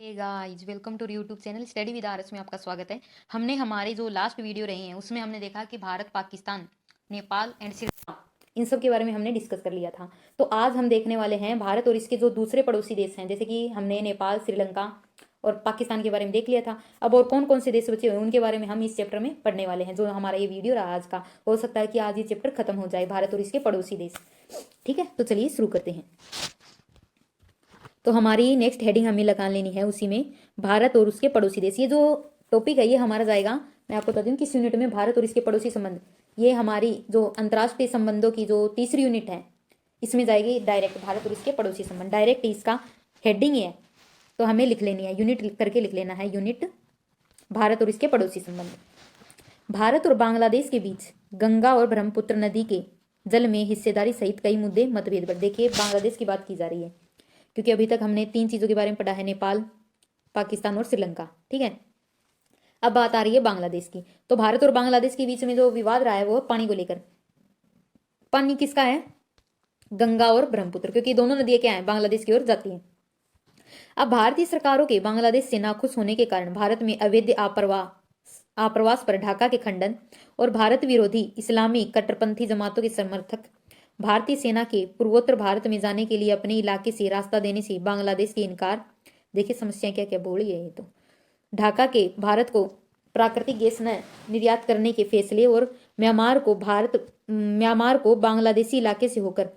Hey guys, welcome to YouTube channel study with RS में आपका स्वागत है। हमने हमारे जो लास्ट वीडियो रहे हैं उसमें हमने देखा कि भारत, पाकिस्तान, नेपाल एंड श्रीलंका, इन सब के बारे में हमने डिस्कस कर लिया था। तो आज हम देखने वाले हैं भारत और इसके जो दूसरे पड़ोसी देश हैं, जैसे कि हमने नेपाल, श्रीलंका और पाकिस्तान के बारे में देख लिया था। अब और कौन कौन से देश बचे हुए हैं उनके बारे में हम इस चैप्टर में पढ़ने वाले हैं। जो हमारा ये वीडियो रहा आज का, हो सकता है कि आज ये चैप्टर खत्म हो जाए, भारत और इसके पड़ोसी देश। ठीक है, तो चलिए शुरू करते हैं। तो हमारी नेक्स्ट हेडिंग हमें लगा लेनी है उसी में, भारत और उसके पड़ोसी देश। ये जो टॉपिक है ये हमारा जाएगा, मैं आपको बता दूं किस यूनिट में, भारत और इसके पड़ोसी संबंध। ये हमारी जो अंतर्राष्ट्रीय संबंधों की जो तीसरी यूनिट है इसमें जाएगी डायरेक्ट, भारत और इसके पड़ोसी संबंध। डायरेक्ट इसका हेडिंग है, तो हमें लिख लेनी है, यूनिट करके लिख लेना है, यूनिट भारत और इसके पड़ोसी संबंध। भारत और बांग्लादेश के बीच गंगा और ब्रह्मपुत्र नदी के जल में हिस्सेदारी सहित कई मुद्दे मतभेद पर। देखिए बांग्लादेश की बात की जा रही है, क्योंकि अभी तक हमने तीन चीजों के बारे में पढ़ा है, नेपाल, पाकिस्तान और श्रीलंका। ठीक है, अब बात आ रही है बांग्लादेश की। तो भारत और बांग्लादेश के बीच में जो विवाद रहा है वो पानी को लेकर। पानी किसका है? गंगा और ब्रह्मपुत्र, क्योंकि दोनों नदियां क्या है, बांग्लादेश की ओर जाती हैं। अब भारतीय सरकारों के बांग्लादेश से नाखुश होने के कारण भारत में अवैध आप्रवास पर ढाका के खंडन और भारत विरोधी इस्लामी कट्टरपंथी जमातों के समर्थक भारतीय सेना के पूर्वोत्तर भारत में जाने के लिए अपने इलाके से रास्ता देने से बांग्लादेश के इनकार। देखिए समस्या क्या क्या बोली है ये। तो ढाका के भारत को प्राकृतिक गैस न निर्यात करने के फैसले और म्यांमार को बांग्लादेशी इलाके से होकर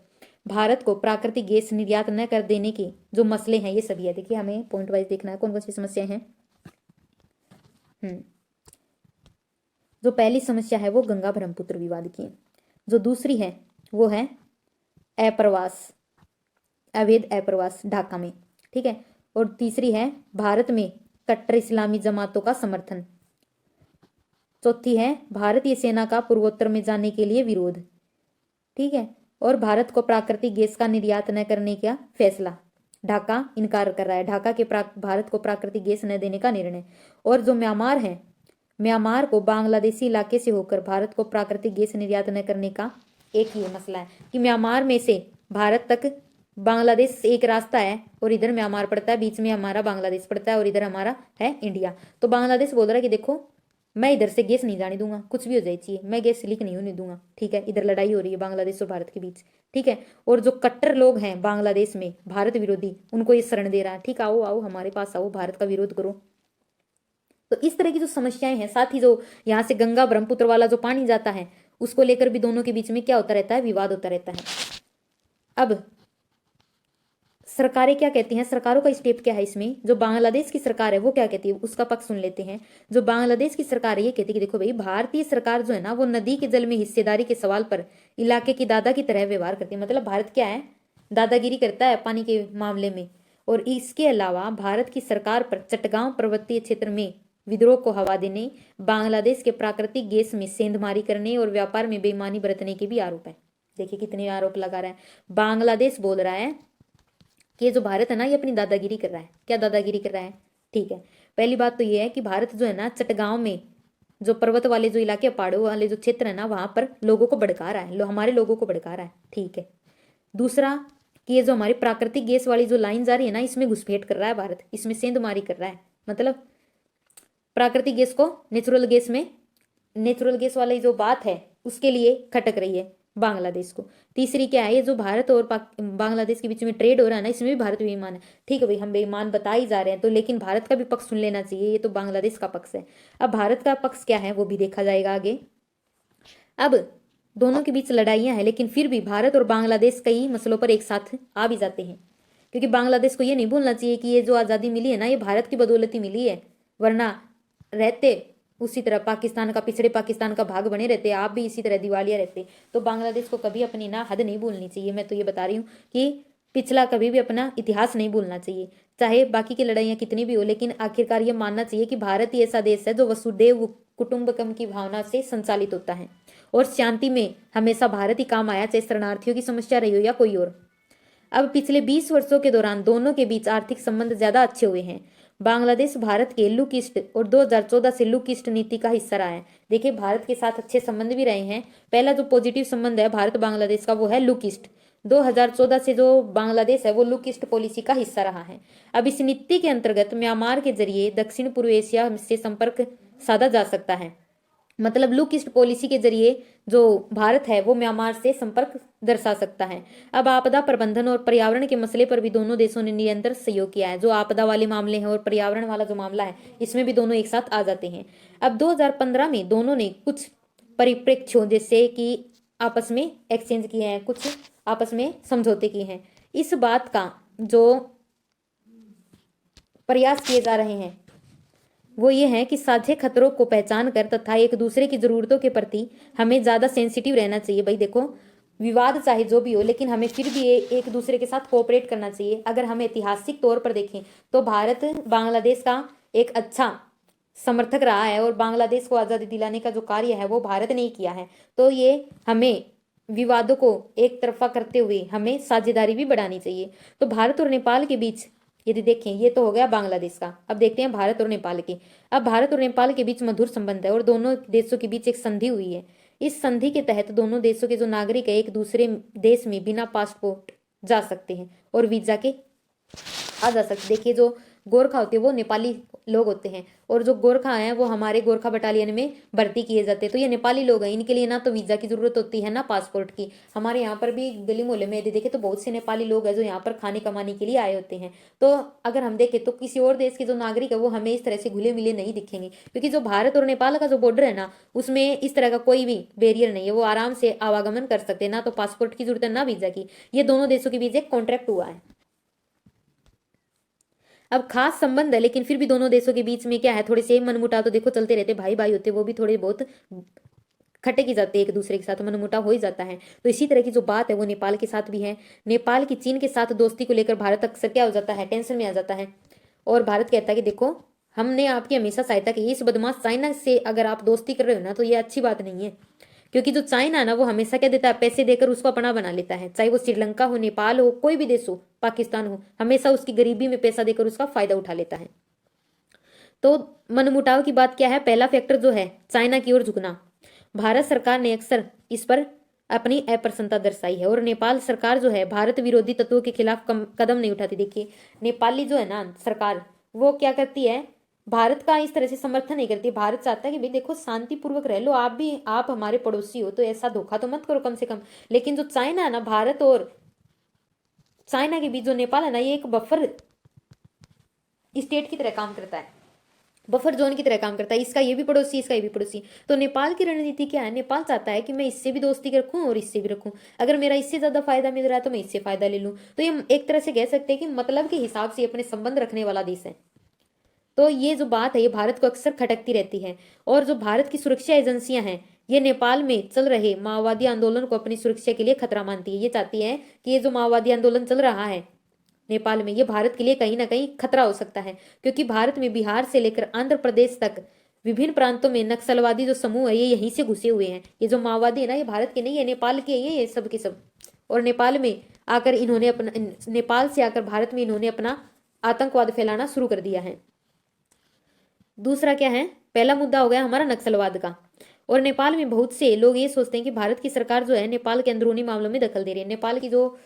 भारत को प्राकृतिक गैस निर्यात न कर देने के जो मसले हैं ये सभी है। देखिए हमें पॉइंट वाइज देखना है कौन कौन सी समस्याएं हैं। जो पहली समस्या है वो गंगा ब्रह्मपुत्र विवाद की है। जो दूसरी है वो है अवैध अप्रवास ढाका में। ठीक है, और तीसरी है भारत में कट्टर इस्लामी जमातों का समर्थन। चौथी है भारतीय सेना का पूर्वोत्तर में जाने के लिए विरोध। ठीक है, और भारत को प्राकृतिक गैस का निर्यात न करने का फैसला। ढाका इनकार कर रहा है, ढाका के भारत को प्राकृतिक गैस न देने का निर्णय। और जो म्यांमार है, म्यांमार को बांग्लादेशी इलाके से होकर भारत को प्राकृतिक गैस निर्यात न करने का एक ही मसला है कि म्यांमार में से भारत तक बांग्लादेश एक रास्ता है और इधर म्यांमार पड़ता है, बीच में हमारा बांग्लादेश पड़ता है और इधर हमारा है इंडिया। तो बांग्लादेश बोल रहा है कि देखो मैं इधर से गैस नहीं जाने दूंगा, कुछ भी हो जाए चाहिए, मैं गैस लीक नहीं होने दूंगा। ठीक है, इधर लड़ाई हो रही है बांग्लादेश और भारत के बीच। ठीक है, और जो कट्टर लोग हैं बांग्लादेश में भारत विरोधी, उनको ये शरण दे रहा है, ठीक आओ आओ हमारे पास आओ, भारत का विरोध करो। तो इस तरह की जो समस्याएं हैं, साथ ही जो यहाँ से गंगा ब्रह्मपुत्र वाला जो पानी जाता है उसको लेकर भी दोनों के बीच में क्या होता रहता है, विवाद होता रहता है। अब सरकारें क्या कहती हैं, सरकारों का स्टेप क्या है इसमें। जो बांग्लादेश की सरकार है वो क्या कहती है, उसका पक्ष सुन लेते हैं। जो बांग्लादेश की सरकार है ये कहती है कि देखो भाई, भारतीय सरकार जो है ना वो नदी के जल में हिस्सेदारी के सवाल पर इलाके की दादा की तरह व्यवहार करती है। मतलब भारत क्या है, दादागिरी करता है पानी के मामले में। और इसके अलावा भारत की सरकार पर चटगांव पर्वतीय क्षेत्र में विद्रोह को हवा देने, बांग्लादेश के प्राकृतिक गैस में सेंधमारी करने और व्यापार में बेईमानी बरतने के भी आरोप है। देखिए कितने आरोप लगा रहा है। बांग्लादेश बोल रहा है कि ये जो भारत है ना ये अपनी दादागिरी कर रहा है। क्या दादागिरी कर रहा है? ठीक है, पहली बात तो ये है कि भारत जो है ना चटगांव में जो पर्वत वाले जो इलाके, पहाड़ों वाले जो क्षेत्र है ना वहां पर लोगों को भड़का रहा है, हमारे लोगों को भड़का रहा है। ठीक है, दूसरा कि ये जो हमारी प्राकृतिक गैस वाली जो लाइन जा रही है ना इसमें घुसपैठ कर रहा है भारत, इसमें सेंधमारी कर रहा है। मतलब प्राकृतिक गैस को नेचुरल गैस वाली जो बात है उसके लिए खटक रही है बांग्लादेश को। तीसरी क्या है, ये जो भारत और बांग्लादेश के बीच में ट्रेड हो रहा है ना इसमें भी भारत बेईमान है। ठीक है भाई, हम बेईमान बता ही जा रहे हैं तो, लेकिन भारत का भी पक्ष सुन लेना चाहिए, ये तो बांग्लादेश का पक्ष है। अब भारत का पक्ष क्या है वो भी देखा जाएगा आगे। अब दोनों के बीच लड़ाइयां हैं, लेकिन फिर भी भारत और बांग्लादेश कई मसलों पर एक साथ आ भी जाते हैं, क्योंकि बांग्लादेश को ये नहीं भूलना चाहिए कि ये जो आज़ादी मिली है ना ये भारत की बदौलत ही मिली है, वरना रहते उसी तरह पाकिस्तान का, पिछड़े पाकिस्तान का भाग बने रहते, आप भी इसी तरह दिवालिया रहते। तो बांग्लादेश को कभी अपनी ना हद नहीं भूलनी चाहिए। मैं तो ये बता रही हूँ कि पिछला कभी भी अपना इतिहास नहीं भूलना चाहिए, चाहे बाकी की लड़ाइयाँ कितनी भी हो, लेकिन आखिरकार ये मानना चाहिए कि भारत ही ऐसा देश है जो वसुदेव कुटुंबकम की भावना से संचालित होता है और शांति में हमेशा भारत ही काम आया, चाहे शरणार्थियों की समस्या रही हो या कोई और। अब पिछले 20 वर्षों के दौरान दोनों के बीच आर्थिक संबंध ज्यादा अच्छे हुए हैं। बांग्लादेश भारत के लुक ईस्ट और 2014 से लुक ईस्ट नीति का हिस्सा रहा है। देखिए भारत के साथ अच्छे संबंध भी रहे हैं। पहला जो पॉजिटिव संबंध है भारत बांग्लादेश का वो है लुक ईस्ट, 2014 से जो बांग्लादेश है वो लुक ईस्ट पॉलिसी का हिस्सा रहा है। अब इस नीति के अंतर्गत म्यांमार के जरिए दक्षिण पूर्व एशिया से संपर्क साधा जा सकता है। मतलब लुक ईस्ट पॉलिसी के जरिए जो भारत है वो म्यांमार से संपर्क दर्शा सकता है। अब आपदा प्रबंधन और पर्यावरण के मसले पर भी दोनों देशों ने निरंतर सहयोग किया है। जो आपदा वाले मामले हैं और पर्यावरण वाला जो मामला है इसमें भी दोनों एक साथ आ जाते हैं। अब 2015 में दोनों ने कुछ परिप्रेक्ष्यों जैसे कि आपस में एक्सचेंज किए हैं, कुछ आपस में समझौते किए हैं। इस बात का जो प्रयास किए जा रहे हैं वो ये है कि साझे खतरों को पहचान कर तथा एक दूसरे की जरूरतों के प्रति हमें ज्यादा सेंसिटिव रहना चाहिए। भाई देखो, विवाद चाहे जो भी हो लेकिन हमें फिर भी एक दूसरे के साथ कोऑपरेट करना चाहिए। अगर हम ऐतिहासिक तौर पर देखें तो भारत बांग्लादेश का एक अच्छा समर्थक रहा है और बांग्लादेश को आजादी दिलाने का जो कार्य है वो भारत ने ही किया है। तो ये हमें विवादों को एक तरफा करते हुए हमें साझेदारी भी बढ़ानी चाहिए। तो भारत और नेपाल के बीच यदि देखें, ये तो हो गया बांग्लादेश का। अब देखते हैं भारत और नेपाल के। अब भारत और नेपाल के बीच मधुर संबंध है और दोनों देशों के बीच एक संधि हुई है। इस संधि के तहत दोनों देशों के जो नागरिक है एक दूसरे देश में बिना पासपोर्ट जा सकते हैं और वीजा के आ जा सकते। देखिए, जो गोरखा होते हैं वो नेपाली लोग होते हैं और जो गोरखा हैं वो हमारे गोरखा बटालियन में भर्ती किए जाते हैं। तो ये नेपाली लोग हैं, इनके लिए ना तो वीजा की जरूरत होती है ना पासपोर्ट की। हमारे यहाँ पर भी गली मोहल्ले में यदि देखे तो बहुत से नेपाली लोग हैं जो यहाँ पर खाने कमाने के लिए आए होते हैं। तो अगर हम देखें तो किसी और देश के जो नागरिक है वो हमें इस तरह से घुले मिले नहीं दिखेंगे, क्योंकि जो भारत और नेपाल का जो बॉर्डर है ना उसमें इस तरह का कोई भी बैरियर नहीं है। वो आराम से आवागमन कर सकते हैं, ना तो पासपोर्ट की जरूरत है ना वीजा की। ये दोनों देशों के बीच एक कॉन्ट्रैक्ट हुआ है। अब खास संबंध है लेकिन फिर भी दोनों देशों के बीच में क्या है, थोड़े से मनमुटाव तो देखो चलते रहते। भाई भाई होते वो भी थोड़े बहुत खट्टे की जाते हैं, एक दूसरे के साथ मनमुटाव हो ही जाता है। तो इसी तरह की जो बात है वो नेपाल के साथ भी है। नेपाल की चीन के साथ दोस्ती को लेकर भारत अक्सर क्या हो जाता है, टेंशन में आ जाता है और भारत कहता है कि देखो हमने आपकी हमेशा सहायता की, इस बदमाश चाइना से अगर आप दोस्ती कर रहे हो ना तो ये अच्छी बात नहीं है। क्योंकि जो चाइना है ना वो हमेशा क्या देता है, पैसे देकर उसको अपना बना लेता है। चाहे वो श्रीलंका हो, नेपाल हो, कोई भी देश हो, पाकिस्तान हो, हमेशा उसकी गरीबी में पैसा देकर उसका फायदा उठा लेता है। तो मनमुटाव की बात क्या है, पहला फैक्टर जो है चाइना की ओर झुकना। भारत सरकार ने अक्सर इस पर अपनी अप्रसन्नता दर्शाई है और नेपाल सरकार जो है भारत विरोधी तत्वों के खिलाफ कदम नहीं उठाती। देखिए, नेपाली जो है ना सरकार वो क्या करती है, भारत का इस तरह से समर्थन नहीं करती। भारत चाहता है कि भाई देखो शांतिपूर्वक रह लो, आप भी, आप हमारे पड़ोसी हो तो ऐसा धोखा तो मत करो कम से कम। लेकिन जो चाइना है ना, भारत और चाइना के बीच जो नेपाल है ना ये एक बफर स्टेट की तरह काम करता है, बफर जोन की तरह काम करता है। इसका ये भी पड़ोसी, इसका ये भी पड़ोसी। तो नेपाल की रणनीति क्या है, नेपाल चाहता है कि मैं इससे भी दोस्ती रखूं और इससे भी रखूं। अगर मेरा इससे ज्यादा फायदा मिल रहा है तो मैं इससे फायदा ले लूं। तो ये एक तरह से कह सकते हैं कि मतलब के हिसाब से अपने संबंध रखने वाला देश है। तो ये जो बात है ये भारत को अक्सर खटकती रहती है। और जो भारत की सुरक्षा एजेंसियां हैं ये नेपाल में चल रहे माओवादी आंदोलन को अपनी सुरक्षा के लिए खतरा मानती है। ये चाहती है कि ये जो माओवादी आंदोलन चल रहा है नेपाल में ये भारत के लिए कहीं ना कहीं खतरा हो सकता है, क्योंकि भारत में बिहार से लेकर आंध्र प्रदेश तक विभिन्न प्रांतों में नक्सलवादी जो समूह है ये यहीं से घुसे हुए हैं। ये जो माओवादी है ना ये भारत के नहीं है, नेपाल के ये सब के सब। और नेपाल में आकर इन्होंने अपना, नेपाल से आकर भारत में इन्होंने अपना आतंकवाद फैलाना शुरू कर दिया है। दूसरा क्या है, पहला मुद्दा हो गया हमारा नक्सलवाद का। और नेपाल में बहुत से लोग ये सोचते हैं कि भारत की सरकार जो है नेपाल के अंदरूनी मामलों में दखल दे रही है। नेपाल की जो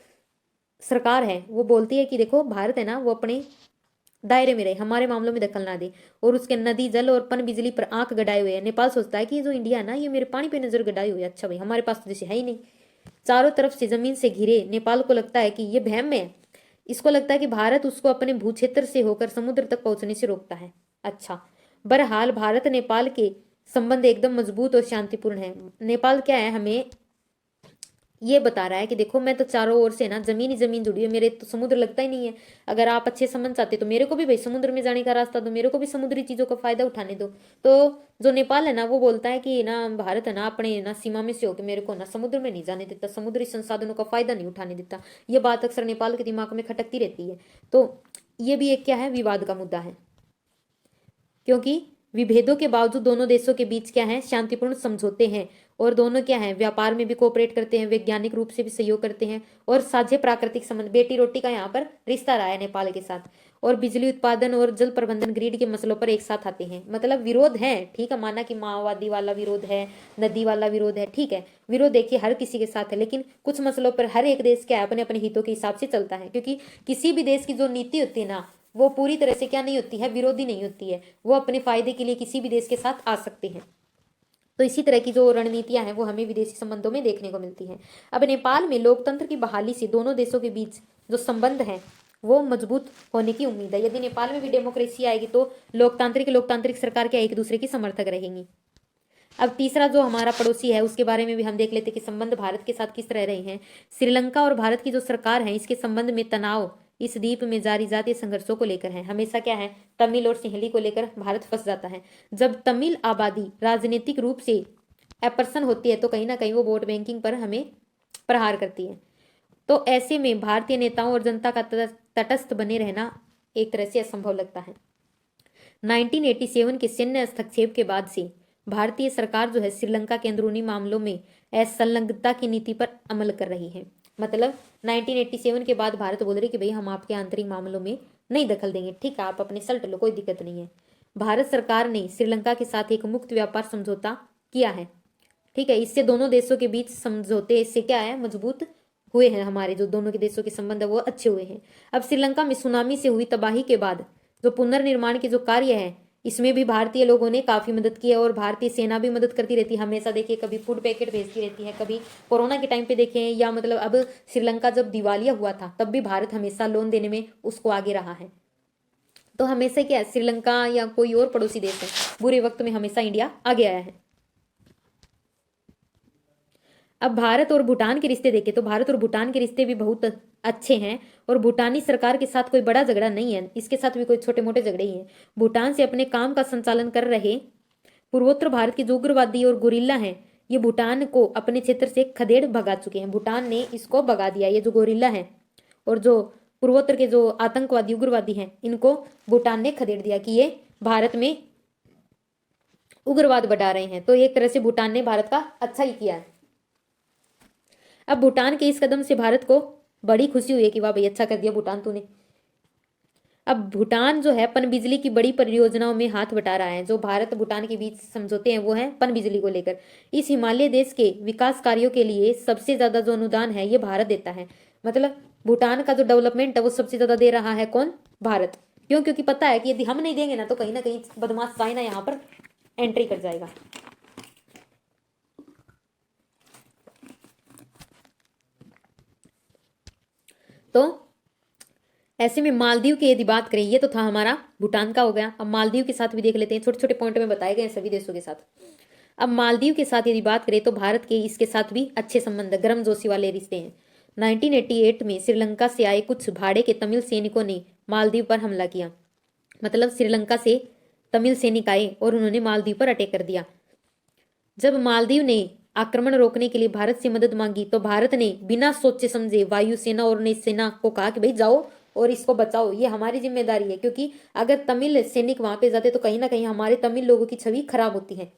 सरकार है वो बोलती है कि देखो भारत है ना वो अपने दायरे में रहे, हमारे मामलों में दखल ना दे, और उसके नदी जल और पन बिजली पर आंख गड़ाए हुए है। नेपाल सोचता है कि जो इंडिया है ना ये मेरे पानी पे नजर गड़ाए हुए है। अच्छा भाई हमारे पास तो जैसे है ही नहीं, चारों तरफ से जमीन से घिरे। नेपाल को लगता है कि ये वहम है, इसको लगता है कि भारत उसको अपने भू क्षेत्र से होकर समुद्र तक पहुंचने से रोकता है। अच्छा, बहरहाल भारत नेपाल के संबंध एकदम मजबूत और शांतिपूर्ण है। नेपाल क्या है, हमें ये बता रहा है कि देखो मैं तो चारों ओर से ना जमीन ही जमीन जुड़ी है, मेरे तो समुद्र लगता ही नहीं है। अगर आप अच्छे संबंध चाहते तो मेरे को भी भाई समुद्र में जाने का रास्ता दो, मेरे को भी समुद्री चीजों का फायदा उठाने दो। तो जो नेपाल है ना वो बोलता है कि ना भारत है ना अपने ना सीमा में से होकर मेरे को ना समुद्र में नहीं जाने देता, समुद्री संसाधनों का फायदा नहीं उठाने देता। ये बात अक्सर नेपाल के दिमाग में खटकती रहती है। तो ये भी एक क्या है, विवाद का मुद्दा है, क्योंकि विभेदों के बावजूद दोनों देशों के बीच क्या है, शांतिपूर्ण समझौते हैं और दोनों क्या है, व्यापार में भी कोऑपरेट करते हैं, वैज्ञानिक रूप से भी सहयोग करते हैं, और साझे प्राकृतिक संबंध, बेटी रोटी का यहाँ पर रिश्ता रहा है नेपाल के साथ, और बिजली उत्पादन और जल प्रबंधन ग्रिड के मसलों पर एक साथ आते हैं। मतलब विरोध है, ठीक है, माना कि माओवादी वाला विरोध है, नदी वाला विरोध है, ठीक है, विरोध देखिए हर किसी के साथ है, लेकिन कुछ मसलों पर हर एक देश क्या है, अपने अपने हितों के हिसाब से चलता है, क्योंकि किसी भी देश की जो नीति होती है ना, वो पूरी तरह से क्या नहीं होती है, विरोधी नहीं होती है, वो अपने फायदे के लिए किसी भी देश के साथ आ सकते हैं। तो इसी तरह की जो रणनीतियां हैं वो हमें विदेशी संबंधों में देखने को मिलती हैं। अब नेपाल में लोकतंत्र की बहाली से दोनों देशों के बीच जो संबंध है वो मजबूत होने की उम्मीद है। यदि नेपाल में भी डेमोक्रेसी आएगी तो लोकतांत्रिक सरकार क्या एक दूसरे की समर्थक रहेंगी। अब तीसरा जो हमारा पड़ोसी है उसके बारे में भी हम देख लेते कि संबंध भारत के साथ किस तरह रहे हैं। श्रीलंका और भारत की जो सरकार है इसके संबंध में तनाव इस द्वीप में जारी जातीय संघर्षों को लेकर है। हमेशा क्या है, तमिल और सिंहली को लेकर भारत फंस जाता है। जब तमिल आबादी राजनीतिक रूप से अप्रसन्न होती है तो कहीं ना कहीं वो वोट बैंकिंग पर हमें प्रहार करती है। तो ऐसे में भारतीय नेताओं और जनता का तटस्थ बने रहना एक तरह से असंभव लगता है। 1987 के सैन्य हस्तक्षेप के बाद से भारतीय सरकार जो है श्रीलंका के अंदरूनी मामलों में असंलग्नता की नीति पर अमल कर रही है। मतलब 1987 के बाद भारत बोल रही कि भाई हम आपके आंतरिक मामलों में नहीं दखल देंगे, ठीक है, आप अपने सल्ट लो, कोई दिक्कत नहीं है। भारत सरकार ने श्रीलंका के साथ एक मुक्त व्यापार समझौता किया है, ठीक है, इससे दोनों देशों के बीच समझौते इससे क्या है, मजबूत हुए हैं, हमारे जो दोनों के देशों के संबंध है वो अच्छे हुए हैं। अब श्रीलंका में सुनामी से हुई तबाही के बाद जो पुनर्निर्माण के जो कार्य है इसमें भी भारतीय लोगों ने काफी मदद की है, और भारतीय सेना भी मदद करती रहती है हमेशा। देखिए कभी फूड पैकेट भेजती रहती है, कभी कोरोना के टाइम पे देखें, या मतलब अब श्रीलंका जब दिवालिया हुआ था तब भी भारत हमेशा लोन देने में उसको आगे रहा है। तो हमेशा क्या है, श्रीलंका या कोई और पड़ोसी देश है, बुरे वक्त में हमेशा इंडिया आगे आया है। अब भारत और भूटान के रिश्ते देखें तो भारत और भूटान के रिश्ते भी बहुत अच्छे हैं, और भूटानी सरकार के साथ कोई बड़ा झगड़ा नहीं है, इसके साथ भी कोई छोटे मोटे झगड़े ही हैं। भूटान से अपने काम का संचालन कर रहे पूर्वोत्तर भारत के जो उग्रवादी और गोरिल्ला हैं ये भूटान को अपने क्षेत्र से खदेड़ भगा चुके हैं। भूटान ने इसको भगा दिया, ये जो गोरिल्ला है और जो पूर्वोत्तर के जो आतंकवादी उग्रवादी हैं इनको भूटान ने खदेड़ दिया कि ये भारत में उग्रवाद बढ़ा रहे हैं। तो एक तरह से भूटान ने भारत का अच्छा ही किया है। अब भूटान के इस कदम से भारत को बड़ी खुशी हुई है कि वाह भाई अच्छा कर दिया भूटान तूने। अब भूटान जो है पनबिजली की बड़ी परियोजनाओं में हाथ बटा रहा है। जो भारत भूटान के बीच समझौते हैं वो है पनबिजली को लेकर। इस हिमालय देश के विकास कार्यों के लिए सबसे ज्यादा जो अनुदान है ये भारत देता है। मतलब भूटान का जो डेवलपमेंट है वो सबसे ज्यादा दे रहा है कौन, भारत। क्यों, क्योंकि पता है कि यदि हम नहीं देंगे ना तो कहीं ना कहीं बदमाश चाइना यहाँ पर एंट्री कर जाएगा। तो ऐसे में मालदीव की यदि बात करें, ये तो था हमारा भूटान का हो गया। अब मालदीव के साथ भी देख लेते हैं, छोटे छोटे पॉइंट में बताए गए सभी देशों के साथ। अब मालदीव के साथ यदि बात करें तो भारत के इसके साथ भी अच्छे संबंध, गर्मजोशी वाले रिश्ते हैं। 1988 में श्रीलंका से आए कुछ भाड़े के तमिल सैनिकों ने मालदीव पर हमला किया। मतलब श्रीलंका से तमिल सैनिक आए और उन्होंने मालदीव पर अटैक कर दिया। जब मालदीव ने आक्रमण रोकने के लिए भारत से मदद मांगी तो भारत ने बिना सोचे समझे वायुसेना और नौसेना को कहा कि भाई जाओ और इसको बचाओ, ये हमारी जिम्मेदारी है, क्योंकि अगर तमिल सैनिक वहां पे जाते तो कहीं ना कहीं हमारे तमिल लोगों की छवि खराब होती है।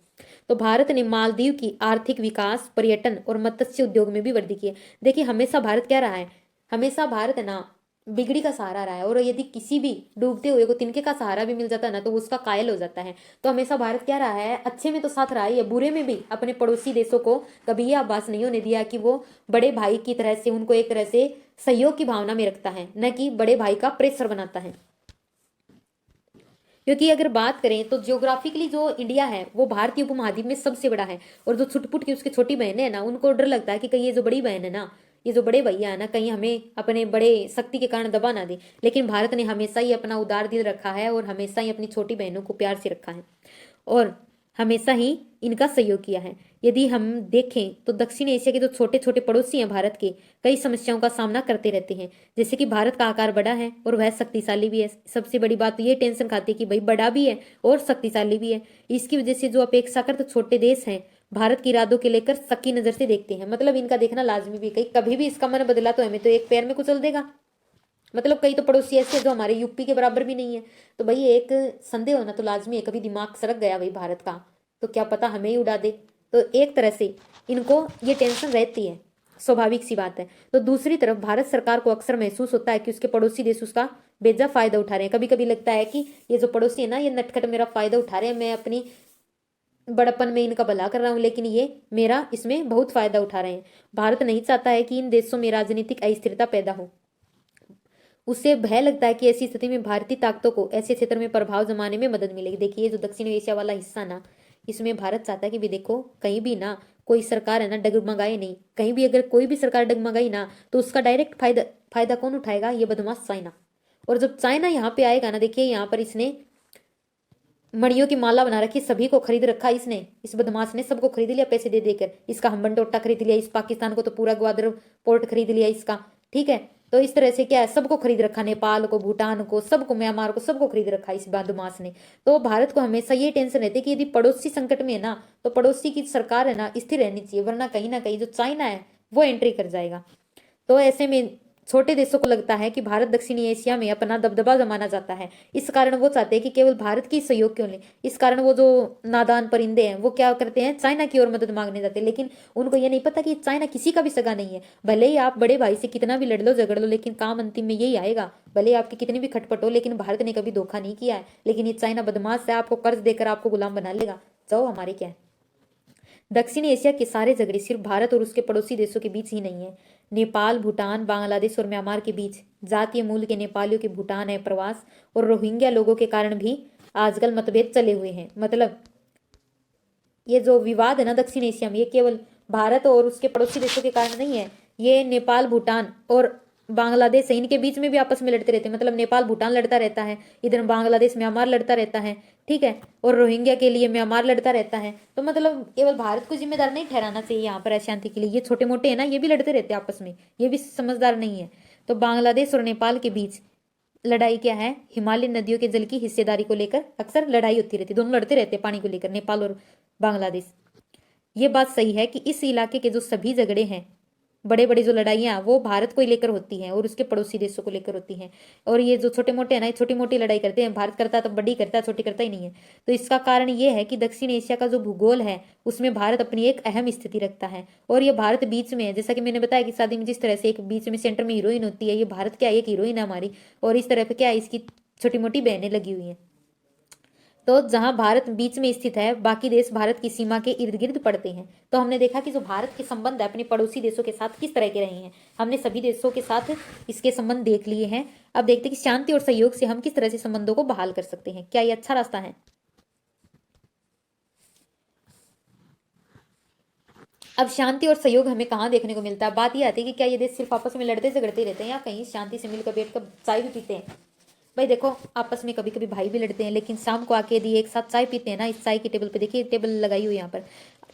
तो भारत ने मालदीव की आर्थिक विकास, पर्यटन और मत्स्य उद्योग में भी वृद्धि की है। देखिए हमेशा भारत क्या रहा है, हमेशा भारत है ना बिगड़ी का सहारा रहा है, और यदि किसी भी डूबते हुए को तिनके का सहारा भी मिल जाता है ना तो वो उसका कायल हो जाता है। तो हमेशा भारत क्या रहा है, अच्छे में तो साथ रहा है, बुरे में भी अपने पड़ोसी देशों को कभी ये आभास नहीं होने दिया कि वो बड़े भाई की तरह से उनको एक तरह से सहयोग की भावना में रखता है, न कि बड़े भाई का प्रेशर बनाता है। क्योंकि अगर बात करें तो जियोग्राफिकली जो इंडिया है वो भारतीय उपमहाद्वीप में सबसे बड़ा है, और जो छुटपुट की उसकी छोटी बहनें है ना उनको डर लगता है कि कहीं ये जो बड़ी बहन है ना, ये जो बड़े भैया है ना, कहीं हमें अपने बड़े शक्ति के कारण दबा ना दे। लेकिन भारत ने हमेशा ही अपना उदार दिल रखा है और हमेशा ही अपनी छोटी बहनों को प्यार से रखा है और हमेशा ही इनका सहयोग किया है। यदि हम देखें तो दक्षिण एशिया के जो छोटे छोटे पड़ोसी हैं भारत के, कई समस्याओं का सामना करते रहते हैं। जैसे कि भारत का आकार बड़ा है और वह शक्तिशाली भी है। सबसे बड़ी बात तो ये टेंशन खाती है कि भाई बड़ा भी है और शक्तिशाली भी है। इसकी वजह से जो अपेक्षाकृत छोटे देश हैं भारत के इरादों के लेकर शकी नजर से देखते हैं। मतलब इनका देखना लाजमी भी, कहीं कभी भी इसका मन बदला तो हमें तो एक पैर में कुचल देगा। मतलब कई तो पड़ोसी ऐसे जो हमारे यूपी के बराबर भी नहीं है। तो भाई एक संदेह होना तो लाजमी है, कभी दिमाग सड़क गया भाई भारत का तो क्या पता हमें ही उड़ा दे। तो एक तरह से इनको ये टेंशन रहती है, स्वाभाविक सी बात है। तो दूसरी तरफ भारत सरकार को अक्सर महसूस होता है कि उसके पड़ोसी देश उसका बेजा फायदा उठा रहे हैं। कभी कभी लगता है कि ये जो पड़ोसी है ना, ये नटखट मेरा फायदा उठा रहे हैं, मैं अपनी बड़प्पन में इनका भला कर रहा हूं, लेकिन ये मेरा इसमें बहुत फायदा उठा रहे हैं। भारत नहीं चाहता है कि इन देशों में राजनीतिक अस्थिरता पैदा हो। उससे भय लगता है कि ऐसी स्थिति में भारतीय ताकतों को ऐसे क्षेत्र में प्रभाव जमाने में मदद मिलेगी। देखिए जो दक्षिण एशिया वाला हिस्सा ना, इसमें भारत चाहता है कि भी देखो कहीं भी ना कोई सरकार है ना डगमगाए नहीं, कहीं भी अगर कोई भी सरकार डगमगाई ना तो उसका डायरेक्ट फायदा फायदा कौन उठाएगा? ये बदमाश चाइना। और जब चाइना यहाँ पे आएगा ना, देखिए यहाँ पर इसने मणियों की माला बना रखी, सभी को खरीद रखा इसने, इस बदमाश ने सबको खरीद लिया पैसे दे देकर। इसका हम्बन टोटा खरीद लिया, इस पाकिस्तान को तो पूरा ग्वादर पोर्ट खरीद लिया इसका, ठीक है। तो इस तरह से क्या है, सबको खरीद रखा, नेपाल को, भूटान को, सबको, म्यांमार को, सबको खरीद रखा इस बदमाश ने। तो भारत को हमेशा ये टेंशन रहती है कि यदि पड़ोसी संकट में है ना तो पड़ोसी की सरकार है ना स्थिर रहनी चाहिए, वरना कहीं ना कहीं जो चाइना है वो एंट्री कर जाएगा। तो ऐसे में छोटे देशों को लगता है कि भारत दक्षिणी एशिया में अपना दबदबा जमाना चाहता है, इस कारण वो चाहते हैं कि केवल भारत की सहयोग क्यों लें। इस कारण वो जो नादान परिंदे हैं वो क्या करते हैं, चाइना की ओर मदद मांगने जाते हैं। लेकिन उनको ये नहीं पता कि चाइना किसी का भी सगा नहीं है। भले ही आप बड़े भाई से कितना भी लड़ लो झगड़ लो, लेकिन काम अंतिम में यही आएगा। भले ही आपकी कितनी भी खटपट हो, लेकिन भारत ने कभी धोखा नहीं किया है। लेकिन ये चाइना बदमाश है, आपको कर्ज देकर आपको गुलाम बना लेगा। जाओ हमारे क्या है। दक्षिण एशिया के सारे झगड़े सिर्फ भारत और उसके पड़ोसी देशों के बीच ही नहीं है। नेपाल, भूटान, बांग्लादेश और म्यांमार के बीच जातीय मूल के नेपालियों के भूटान है प्रवास और रोहिंग्या लोगों के कारण भी आजकल मतभेद चले हुए हैं। मतलब ये जो विवाद है ना दक्षिण एशिया में, ये केवल भारत और उसके पड़ोसी देशों के कारण नहीं है। ये नेपाल, भूटान और बांग्लादेश है, इनके बीच में भी आपस में लड़ते रहते हैं। मतलब नेपाल भूटान लड़ता रहता है, इधर बांग्लादेश म्यांमार लड़ता रहता है, ठीक है। और रोहिंग्या के लिए म्यांमार लड़ता रहता है। तो मतलब केवल भारत को जिम्मेदार नहीं ठहराना चाहिए यहाँ पर अशांति के लिए। ये छोटे मोटे है ना, ये भी लड़ते रहते हैं आपस में, ये भी समझदार नहीं है। तो बांग्लादेश और नेपाल के बीच लड़ाई क्या है, हिमालयन नदियों के जल की हिस्सेदारी को लेकर अक्सर लड़ाई होती रहती है। दोनों लड़ते रहते हैं पानी को लेकर, नेपाल और बांग्लादेश। ये बात सही है कि इस इलाके के जो सभी झगड़े हैं, बड़े बड़े जो लड़ाइयाँ, वो भारत को लेकर होती हैं और उसके पड़ोसी देशों को लेकर होती हैं। और ये जो छोटे मोटे है ना, छोटी मोटी लड़ाई करते हैं, भारत करता है तो बड़ी करता है, छोटी करता ही नहीं है। तो इसका कारण ये है कि दक्षिण एशिया का जो भूगोल है उसमें भारत अपनी एक अहम स्थिति रखता है। और ये भारत बीच में है, जैसा कि मैंने बताया कि शादी में जिस तरह से एक बीच में सेंटर में हीरोइन होती है, ये भारत क्या एक हीरोइन है हमारी, और इस तरह पे क्या है, इसकी छोटी मोटी बहनें लगी हुई हैं। तो जहां भारत बीच में स्थित है, बाकी देश भारत की सीमा के इर्द गिर्द पड़ते हैं। तो हमने देखा कि जो भारत के संबंध है अपने पड़ोसी देशों के साथ किस तरह के रहे हैं। हमने सभी देशों के साथ इसके संबंध देख लिए हैं। अब देखते हैं कि शांति और सहयोग से हम किस तरह से संबंधों को बहाल कर सकते हैं। क्या ये अच्छा रास्ता है? अब शांति और सहयोग हमें कहाँ देखने को मिलता है? बात यह आती है कि क्या ये देश सिर्फ आपस में लड़ते झगड़ते रहते हैं या कहीं शांति से मिलकर बैठ कर चाय भी पीते हैं? भाई देखो, आपस में कभी कभी भाई भी लड़ते हैं, लेकिन शाम को आके यदि एक साथ चाय पीते हैं ना, इस चाय की टेबल पे देखिए, टेबल लगाई हुई यहाँ पर,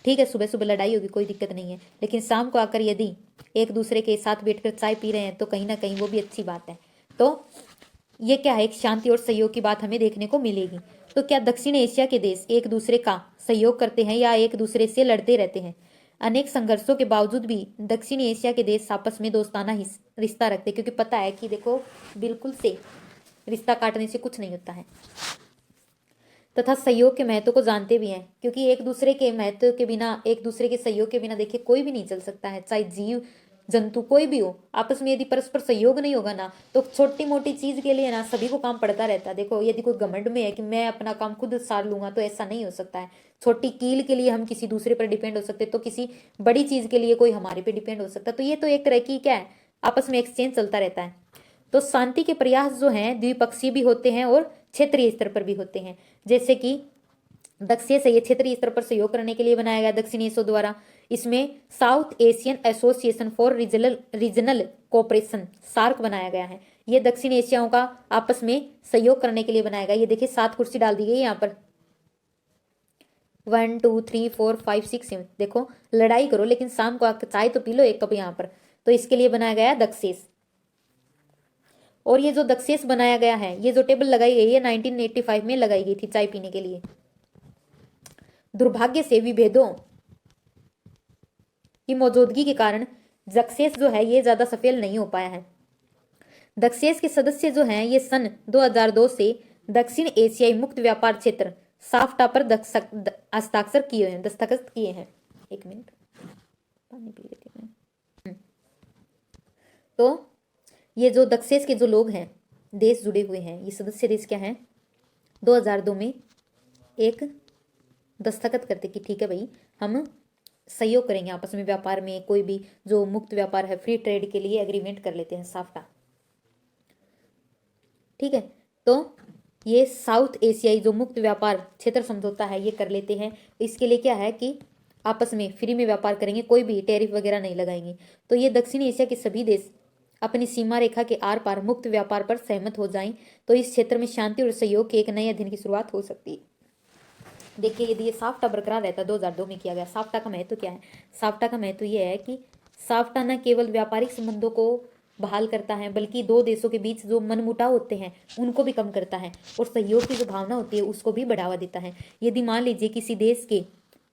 ठीक है, सुबह सुबह लड़ाई होगी, कोई दिक्कत नहीं है। लेकिन शाम को आकर यदि एक दूसरे के साथ बैठकर चाय पी रहे हैं तो कहीं ना कहीं वो भी अच्छी बात है। तो ये क्या है, एक शांति और सहयोग की बात हमें देखने को मिलेगी। तो क्या दक्षिण एशिया के देश एक दूसरे का सहयोग करते हैं या एक दूसरे से लड़ते रहते हैं? अनेक संघर्षों के बावजूद भी दक्षिण एशिया के देश आपस में दोस्ताना रिश्ता रखते हैं, क्योंकि पता है कि देखो बिल्कुल से रिश्ता काटने से कुछ नहीं होता है, तथा सहयोग के महत्व को जानते भी हैं। क्योंकि एक दूसरे के महत्व के बिना, एक दूसरे के सहयोग के बिना देखिए कोई भी नहीं चल सकता है, चाहे जीव जंतु कोई भी हो। आपस में यदि परस्पर सहयोग नहीं होगा ना तो छोटी मोटी चीज के लिए ना सभी को काम पड़ता रहता है। देखो यदि कोई घमंड में है कि मैं अपना काम खुद सार लूंगा, तो ऐसा नहीं हो सकता है। छोटी कील के लिए हम किसी दूसरे पर डिपेंड हो सकते, तो किसी बड़ी चीज के लिए कोई हमारे पे डिपेंड हो सकता है। तो ये तो एक तरह की क्या है, आपस में एक्सचेंज चलता रहता है। तो शांति के प्रयास जो हैं द्विपक्षीय भी होते हैं और क्षेत्रीय स्तर पर भी होते हैं। जैसे कि दक्षिण से ये क्षेत्रीय स्तर पर सहयोग करने के लिए बनाया गया दक्षिण एशिया द्वारा। इसमें South Asian Association for Regional Cooperation SAARC बनाया गया है। ये दक्षिण एशियाओं का आपस में सहयोग करने के लिए बनाया गया। ये देखिए 7 कुर्सी डाल दी गई यहाँ पर, 1 2 3 4 5 6 7। देखो लड़ाई करो लेकिन शाम को आकर चाय तो पी लो 1 कप यहाँ पर। तो इसके लिए बनाया गया दक्षेस। और ये जो दक्षेस बनाया गया है, ये जो टेबल लगाई गई है 1985 में लगाई गई थी चाय पीने के लिए। दुर्भाग्य से विभेदों की मौजूदगी के कारण दक्षेस जो है ये ज्यादा सफल नहीं हो पाया है। दक्षेस के सदस्य जो हैं ये सन 2002 से दक्षिण एशियाई मुक्त व्यापार क्षेत्र साफ्टा पर दस्तखत किए हैं। एक मिनट पानी पी लेती हूँ मैं। तो ये जो दक्षेस के जो लोग हैं, देश जुड़े हुए हैं, ये सदस्य देश क्या हैं, 2002 में एक दस्तखत करते कि ठीक है भाई, हम सहयोग करेंगे आपस में व्यापार में, कोई भी जो मुक्त व्यापार है, फ्री ट्रेड के लिए एग्रीमेंट कर लेते हैं, साफ्टा। ठीक है, तो ये साउथ एशियाई जो मुक्त व्यापार क्षेत्र समझौता है ये कर लेते हैं। इसके लिए क्या है कि आपस में फ्री में व्यापार करेंगे, कोई भी टैरिफ वगैरह नहीं लगाएंगे। तो ये दक्षिण एशिया के सभी देश अपनी सीमा रेखा के आर पार मुक्त व्यापार पर सहमत हो जाएं तो इस क्षेत्र में शांति और सहयोग के एक नए अध्ययन की शुरुआत हो सकती है। देखिए, यदि ये साफ्टा बरकरार रहता, 2002 में किया गया। साफ्टा का महत्व क्या है? साफ्टा का महत्व यह है कि साफ्टा न केवल व्यापारिक संबंधों को बहाल करता है, बल्कि दो देशों के बीच जो मनमुटाव होते हैं उनको भी कम करता है और सहयोग की जो भावना होती है उसको भी बढ़ावा देता है। यदि मान लीजिए किसी देश के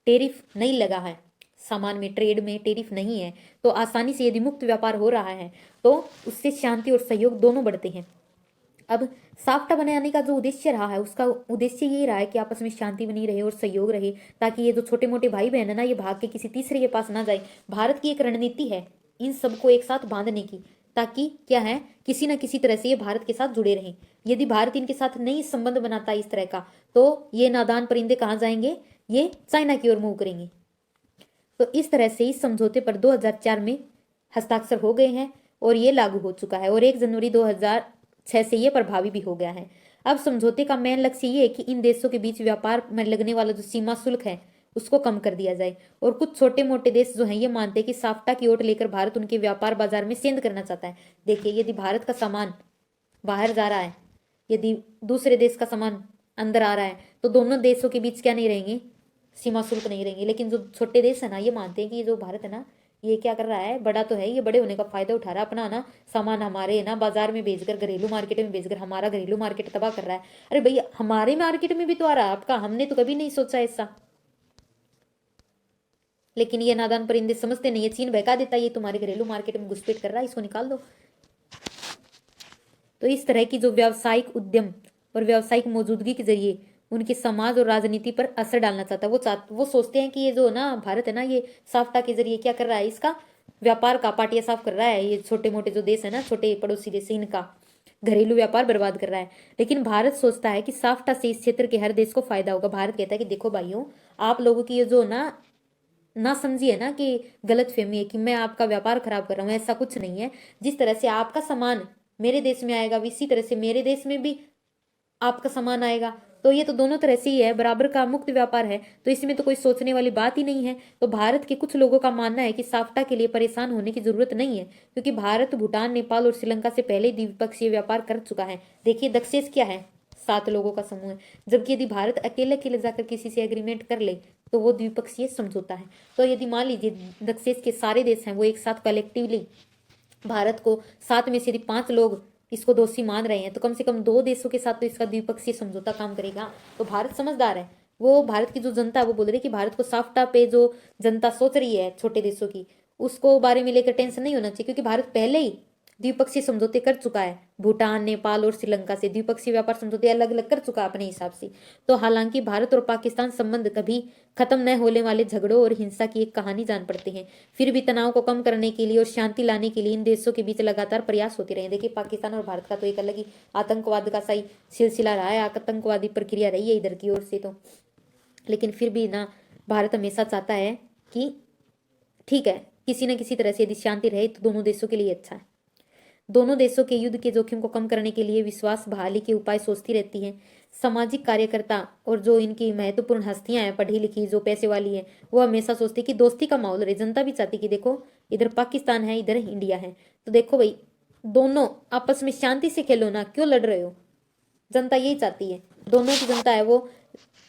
टेरिफ नहीं लगा है, सामान में, ट्रेड में टेरिफ नहीं है, तो आसानी से यदि मुक्त व्यापार हो रहा है तो उससे शांति और सहयोग दोनों बढ़ते हैं। अब साफ्टा बनाने का जो उद्देश्य रहा है, उसका उद्देश्य यही रहा है कि आपस में शांति बनी रहे और सहयोग रहे, ताकि ये जो छोटे मोटे भाई बहन है ना, ये भाग के किसी तीसरे के पास ना जाए। भारत की एक रणनीति है इन सबको एक साथ बांधने की, ताकि क्या है, किसी न किसी तरह से ये भारत के साथ जुड़े रहें। यदि भारत इनके साथ नहीं संबंध बनाता इस तरह का, तो ये नादान परिंदे कहाँ जाएंगे, ये चाइना की ओर मूव करेंगे। तो इस तरह से इस समझौते पर 2004 में हस्ताक्षर हो गए हैं और ये लागू हो चुका है और 1 जनवरी 2006 से ये प्रभावी भी हो गया है। अब समझौते का मेन लक्ष्य ये है कि इन देशों के बीच व्यापार में लगने वाला जो सीमा शुल्क है उसको कम कर दिया जाए। और कुछ छोटे मोटे देश जो हैं ये मानते हैं कि साफ्टा की ओट लेकर भारत उनके व्यापार बाजार में सेंध करना चाहता है। देखिए, यदि भारत का सामान बाहर जा रहा है, यदि दूसरे देश का सामान अंदर आ रहा है, तो दोनों देशों के बीच क्या नहीं रहेंगे, सीमा शुल्क नहीं रहेंगे। लेकिन जो छोटे देश है ना, ये मानते हैं कि ये जो भारत है ना, ये क्या कर रहा है, बड़ा तो है, ये बड़े होने का फायदा उठा रहा है, अपना ना सामान हमारे ना बाजार में बेचकर, घरेलू मार्केट में बेचकर हमारा घरेलू मार्केट तबाह कर रहा है। अरे भैया, हमारे मार्केट में भी तो आ रहा है आपका, हमने तो कभी नहीं सोचा ऐसा। लेकिन ये नादान परिंदे समझते नहीं है, चीन बहका देता है, ये तुम्हारे घरेलू मार्केट में घुसपैठ कर रहा है, इसको निकाल दो। तो इस तरह की जो व्यावसायिक उद्यम और व्यावसायिक मौजूदगी के जरिए उनके समाज और राजनीति पर असर डालना चाहता है, वो सोचते हैं कि ये जो ना भारत है ना, ये साफ्टा के जरिए क्या कर रहा है, इसका व्यापार का पाटिया साफ कर रहा है। ये छोटे मोटे जो देश है ना, छोटे पड़ोसी देश, इनका घरेलू व्यापार बर्बाद कर रहा है। लेकिन भारत सोचता है कि साफ्टा से इस क्षेत्र के हर देश को फायदा होगा। भारत कहता है कि देखो भाइयों, आप लोगों की ये जो ना समझिए ना कि गलत फहमी है कि मैं आपका व्यापार खराब कर रहा हूँ, ऐसा कुछ नहीं है। जिस तरह से आपका सामान मेरे देश में आएगा, इसी तरह से मेरे देश में भी आपका सामान आएगा। तो ये तो दोनों तरह से ही है, बराबर का मुक्त व्यापार है, तो इसमें तो कोई सोचने वाली बात ही नहीं है। तो भारत के कुछ लोगों का मानना है कि साफ्टा के लिए परेशान होने की जरूरत नहीं है, क्योंकि भारत भूटान, नेपाल और श्रीलंका से पहले ही द्विपक्षीय व्यापार कर चुका है। देखिए, दक्षेस क्या है, 7 लोगों का समूह है, जबकि यदि भारत अकेले अकेले जाकर किसी से एग्रीमेंट कर ले तो वो द्विपक्षीय समझौता है। तो यदि मान लीजिए दक्षेस के सारे देश हैं वो एक साथ कलेक्टिवली भारत को 7 में से यदि 5 लोग इसको दोषी मान रहे हैं, तो कम से कम 2 देशों के साथ तो इसका द्विपक्षीय समझौता काम करेगा। तो भारत समझदार है, वो भारत की जो जनता है वो बोल रही है कि भारत को साफ्टा पे जो जनता सोच रही है छोटे देशों की, उसको बारे में लेकर टेंशन नहीं होना चाहिए, क्योंकि भारत पहले ही द्विपक्षीय समझौते कर चुका है। भूटान, नेपाल और श्रीलंका से द्विपक्षीय व्यापार समझौते अलग अलग कर चुका है अपने हिसाब से। तो हालांकि भारत और पाकिस्तान संबंध कभी खत्म न होने वाले झगड़ों और हिंसा की एक कहानी जान पड़ते हैं। फिर भी तनाव को कम करने के लिए और शांति लाने के लिए इन देशों के बीच लगातार प्रयास होते रहे। देखिए, पाकिस्तान और भारत का तो एक अलग ही आतंकवाद का सही सिलसिला रहा है, आतंकवादी प्रक्रिया रही है इधर की ओर से। तो लेकिन फिर भी ना, भारत हमेशा चाहता है कि ठीक है, किसी न किसी तरह से यदि शांति रहे तो दोनों देशों के लिए अच्छा है। दोनों देशों के युद्ध के जोखिम को कम करने के लिए विश्वास बहाली के उपाय सोचती रहती हैं। सामाजिक कार्यकर्ता और जो इनकी महत्वपूर्ण हस्तियां हैं, पढ़ी लिखी, जो पैसे वाली है, वो हमेशा सोचती कि दोस्ती का माहौल रहे। जनता भी चाहती कि देखो, इधर पाकिस्तान है, इधर इंडिया है, तो देखो भाई, दोनों आपस में शांति से खेलो ना, क्यों लड़ रहे हो। जनता यही चाहती है, दोनों की जनता है वो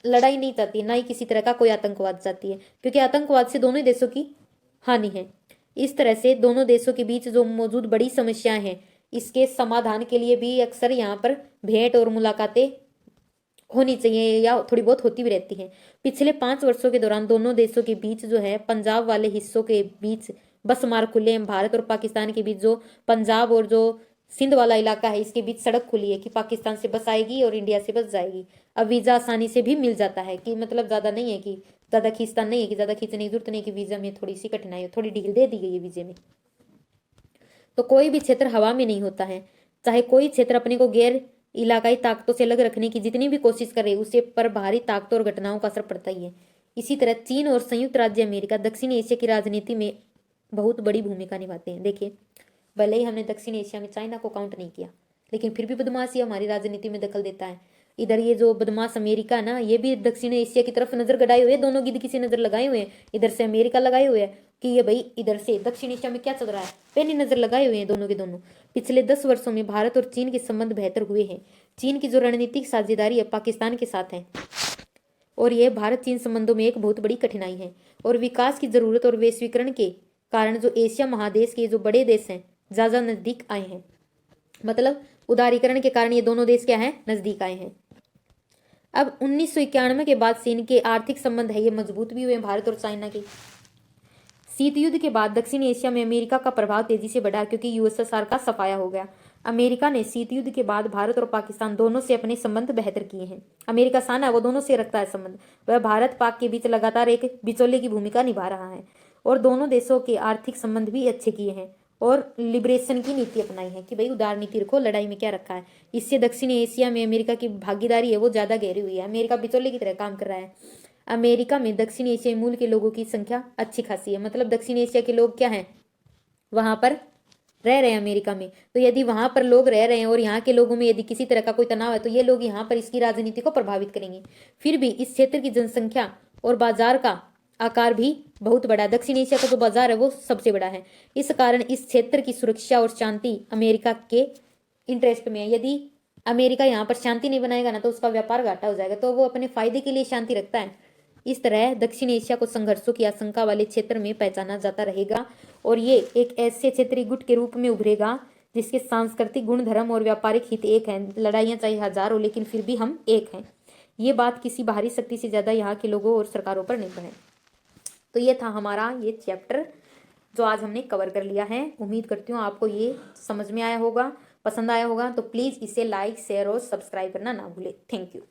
लड़ाई नहीं चाहती, ना ही किसी तरह का कोई आतंकवाद चाहती है, क्योंकि आतंकवाद से दोनों ही देशों की हानि है। इस तरह से दोनों देशों के बीच जो मौजूद बड़ी समस्याएं हैं, इसके समाधान के लिए भी अक्सर यहाँ पर भेंट और मुलाकातें होनी चाहिए, या थोड़ी बहुत होती भी रहती हैं। पिछले 5 वर्षों के दौरान दोनों देशों के बीच जो है, पंजाब वाले हिस्सों के बीच बस मार्ग खुले हैं। भारत और पाकिस्तान के बीच जो पंजाब और जो सिंध वाला इलाका है, इसके बीच सड़क खुली है कि पाकिस्तान से बस आएगी और इंडिया से बस जाएगी। अब वीजा आसानी से भी मिल जाता है कि मतलब ज्यादा नहीं है कि ज्यादा खींचतान नहीं है कि ज्यादा खींचने की जरूरत नहीं कि वीजा में थोड़ी सी कठिनाई हो, थोड़ी ढील दे दी गई है वीजे में। तो कोई भी क्षेत्र हवा में नहीं होता है, चाहे कोई क्षेत्र अपने को गैर इलाकाई ताकतों से अलग रखने की जितनी भी कोशिश करे उसे पर बाहरी ताकतों और घटनाओं का असर पड़ता ही है। इसी तरह चीन और संयुक्त राज्य अमेरिका दक्षिण एशिया की राजनीति में बहुत बड़ी भूमिका निभाते हैं। देखिए, भले ही हमने दक्षिण एशिया में चाइना को काउंट नहीं किया, लेकिन फिर भी बदमाशी हमारी राजनीति में दखल देता है। इधर ये जो बदमाश अमेरिका ना, ये भी दक्षिण एशिया की तरफ नजर गड़ाए हुए, दोनों गिद्ध किसी नजर लगाए हुए हैं। इधर से अमेरिका लगाए हुए है कि ये भाई इधर से दक्षिण एशिया में क्या चल रहा है, पैनी नजर लगाए हुए हैं दोनों के दोनों। पिछले 10 वर्षों में भारत और चीन के संबंध बेहतर हुए हैं। चीन की जो रणनीतिक साझेदारी है पाकिस्तान के साथ है, और यह भारत चीन संबंधों में एक बहुत बड़ी कठिनाई है। और विकास की जरूरत और वैश्वीकरण के कारण जो एशिया महादेश के जो बड़े देश हैं ज्यादा नजदीक आए हैं, मतलब उदारीकरण के कारण ये दोनों देश क्या है, नजदीक आए हैं। अब 1991 के बाद से इनके आर्थिक संबंध है ये मजबूत भी हुए हैं, भारत और चाइना के। शीत युद्ध के बाद दक्षिण एशिया में अमेरिका का प्रभाव तेजी से बढ़ा क्योंकि यूएसएसआर का सफाया हो गया। अमेरिका ने शीत युद्ध के बाद भारत और पाकिस्तान दोनों से अपने संबंध बेहतर किए हैं। अमेरिका साना है वो दोनों से रखता है संबंध, वह भारत पाक के बीच लगातार एक बिचौले की भूमिका निभा रहा है और दोनों देशों के आर्थिक संबंध भी अच्छे किए हैं और लिबरेशन की नीति अपनाई है कि भाई उदार नीति रखो, लड़ाई में क्या रखा है। इससे दक्षिण एशिया में अमेरिका की भागीदारी है वो ज्यादा गहरी हुई है। अमेरिका बिचौले की तरह काम कर रहा है। अमेरिका में दक्षिण एशियाई मूल के लोगों की संख्या अच्छी खासी है, मतलब दक्षिण एशिया के लोग क्या हैं, वहां पर रह रहे हैं अमेरिका में। तो यदि वहां पर लोग रह रहे हैं और यहाँ के लोगों में यदि किसी तरह का कोई तनाव है तो ये लोग यहाँ पर इसकी राजनीति को प्रभावित करेंगे। फिर भी इस क्षेत्र की जनसंख्या और बाजार का आकार भी बहुत बड़ा है। दक्षिण एशिया का जो बाजार है वो सबसे बड़ा है। इस कारण इस क्षेत्र की सुरक्षा और शांति अमेरिका के इंटरेस्ट में है। यदि अमेरिका यहाँ पर शांति नहीं बनाएगा ना तो उसका व्यापार घाटा हो जाएगा, तो वो अपने फायदे के लिए शांति रखता है। इस तरह दक्षिण एशिया को संघर्षों की आशंका वाले क्षेत्र में पहचाना जाता रहेगा और ये एक ऐसे क्षेत्रीय गुट के रूप में उभरेगा जिसके सांस्कृतिक गुण, धर्म और व्यापारिक हित एक हैं। लड़ाइयां चाहे हजार हो लेकिन फिर भी हम एक हैं। ये बात किसी बाहरी शक्ति से ज्यादा यहाँ के लोगों और सरकारों पर निर्भर है। तो ये था हमारा ये चैप्टर जो आज हमने कवर कर लिया है। उम्मीद करती हूँ आपको ये समझ में आया होगा, पसंद आया होगा। तो प्लीज इसे लाइक, शेयर और सब्सक्राइब करना ना भूले। Thank you.